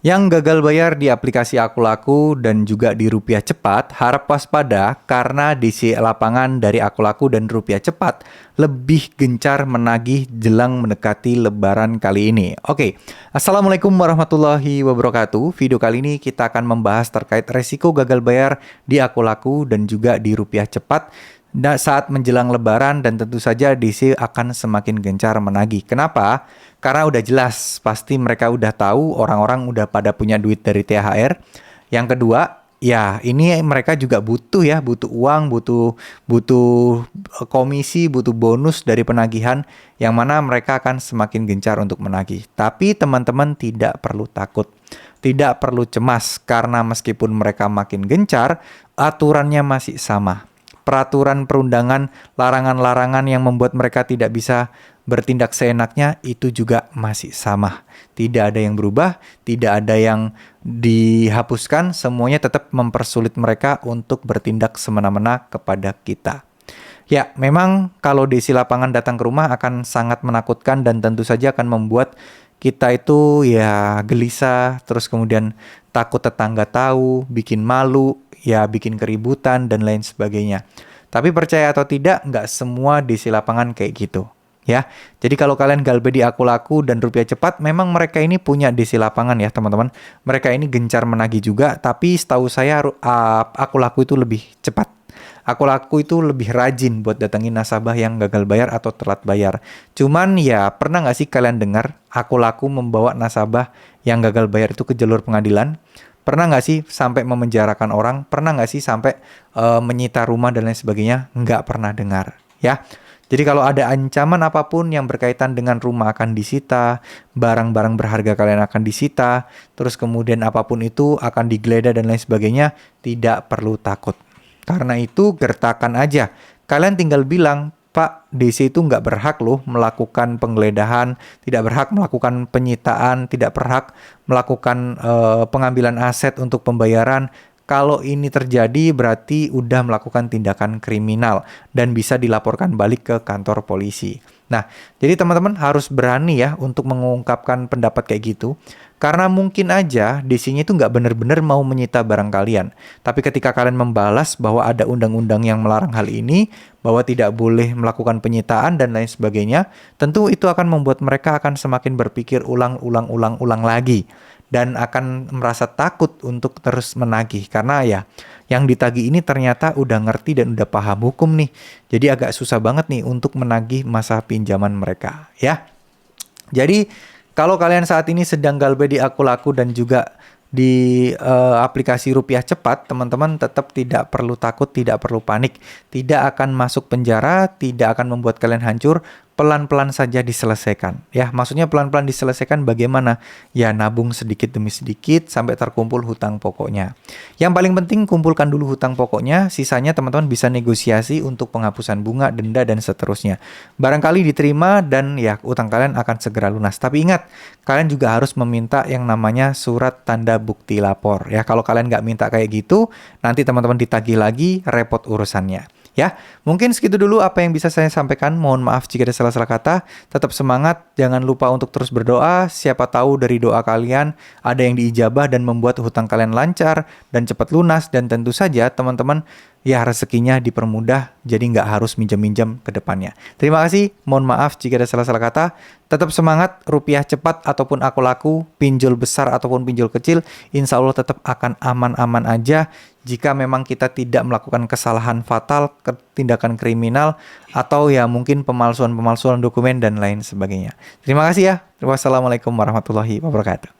Yang gagal bayar di aplikasi Aku Laku dan juga di Rupiah Cepat harap waspada karena DC lapangan dari Aku Laku dan Rupiah Cepat lebih gencar menagih jelang mendekati Lebaran kali ini. Oke, Assalamualaikum warahmatullahi wabarakatuh. Video kali ini kita akan membahas terkait resiko gagal bayar di Aku Laku dan juga di Rupiah Cepat saat menjelang Lebaran, dan tentu saja DC akan semakin gencar menagih. Kenapa? Karena udah jelas, pasti mereka udah tahu, orang-orang udah pada punya duit dari THR. Yang kedua, ya ini mereka juga butuh ya, butuh uang, butuh butuh komisi, butuh bonus dari penagihan, yang mana mereka akan semakin gencar untuk menagih. Tapi teman-teman tidak perlu takut. Tidak perlu cemas, karena meskipun mereka makin gencar, aturannya masih sama. Peraturan perundangan, larangan-larangan yang membuat mereka tidak bisa bertindak seenaknya itu juga masih sama. Tidak ada yang berubah, tidak ada yang dihapuskan, semuanya tetap mempersulit mereka untuk bertindak semena-mena kepada kita. Ya, memang kalau DC lapangan datang ke rumah akan sangat menakutkan dan tentu saja akan membuat kita itu ya gelisah, terus kemudian takut tetangga tahu, bikin malu, ya bikin keributan dan lain sebagainya. Tapi percaya atau tidak, nggak semua DC lapangan kayak gitu. Ya, jadi kalau kalian galbe di Aku Laku dan Rupiah Cepat, memang mereka ini punya DC lapangan ya teman-teman. Mereka ini gencar menagih juga, tapi setahu saya Aku Laku itu lebih cepat. Aku Laku itu lebih rajin buat datengin nasabah yang gagal bayar atau telat bayar. Cuman ya pernah nggak sih kalian dengar Aku Laku membawa nasabah yang gagal bayar itu ke jalur pengadilan? Pernah nggak sih sampai memenjarakan orang? Pernah nggak sih sampai menyita rumah dan lain sebagainya? Nggak pernah dengar ya. Jadi kalau ada ancaman apapun yang berkaitan dengan rumah akan disita, barang-barang berharga kalian akan disita, terus kemudian apapun itu akan digeledah dan lain sebagainya, tidak perlu takut. Karena itu gertakan aja. Kalian tinggal bilang, Pak, DC itu nggak berhak loh melakukan penggeledahan, tidak berhak melakukan penyitaan, tidak berhak melakukan pengambilan aset untuk pembayaran. Kalau ini terjadi berarti udah melakukan tindakan kriminal dan bisa dilaporkan balik ke kantor polisi. Nah, jadi teman-teman harus berani ya untuk mengungkapkan pendapat kayak gitu. Karena mungkin aja DC-nya itu nggak benar-benar mau menyita barang kalian. Tapi ketika kalian membalas bahwa ada undang-undang yang melarang hal ini, bahwa tidak boleh melakukan penyitaan dan lain sebagainya, tentu itu akan membuat mereka akan semakin berpikir ulang lagi. Dan akan merasa takut untuk terus menagih. Karena ya, yang ditagih ini ternyata udah ngerti dan udah paham hukum nih. Jadi agak susah banget nih untuk menagih masa pinjaman mereka ya. Jadi kalau kalian saat ini sedang galbe di Aku Laku dan juga di aplikasi Rupiah Cepat, teman-teman tetap tidak perlu takut, tidak perlu panik. Tidak akan masuk penjara, tidak akan membuat kalian hancur. Pelan-pelan saja diselesaikan. Ya, maksudnya pelan-pelan diselesaikan bagaimana? Ya, nabung sedikit demi sedikit sampai terkumpul hutang pokoknya. Yang paling penting kumpulkan dulu hutang pokoknya, sisanya teman-teman bisa negosiasi untuk penghapusan bunga, denda, dan seterusnya. Barangkali diterima dan ya utang kalian akan segera lunas. Tapi ingat, kalian juga harus meminta yang namanya surat tanda bukti lapor. Ya, kalau kalian nggak minta kayak gitu, nanti teman-teman ditagih lagi, repot urusannya. Ya, mungkin segitu dulu apa yang bisa saya sampaikan. Mohon maaf jika ada salah-salah kata. Tetap semangat, jangan lupa untuk terus berdoa. Siapa tahu dari doa kalian ada yang diijabah dan membuat hutang kalian lancar dan cepat lunas. Dan tentu saja teman-teman ya rezekinya dipermudah, jadi nggak harus minjam-minjam ke depannya. Terima kasih, mohon maaf jika ada salah-salah kata. Tetap semangat, Rupiah Cepat ataupun Aku Laku, pinjol besar ataupun pinjol kecil, insya Allah tetap akan aman-aman aja. Jika memang kita tidak melakukan kesalahan fatal, tindakan kriminal, atau ya mungkin pemalsuan-pemalsuan dokumen dan lain sebagainya. Terima kasih ya. Wassalamualaikum warahmatullahi wabarakatuh.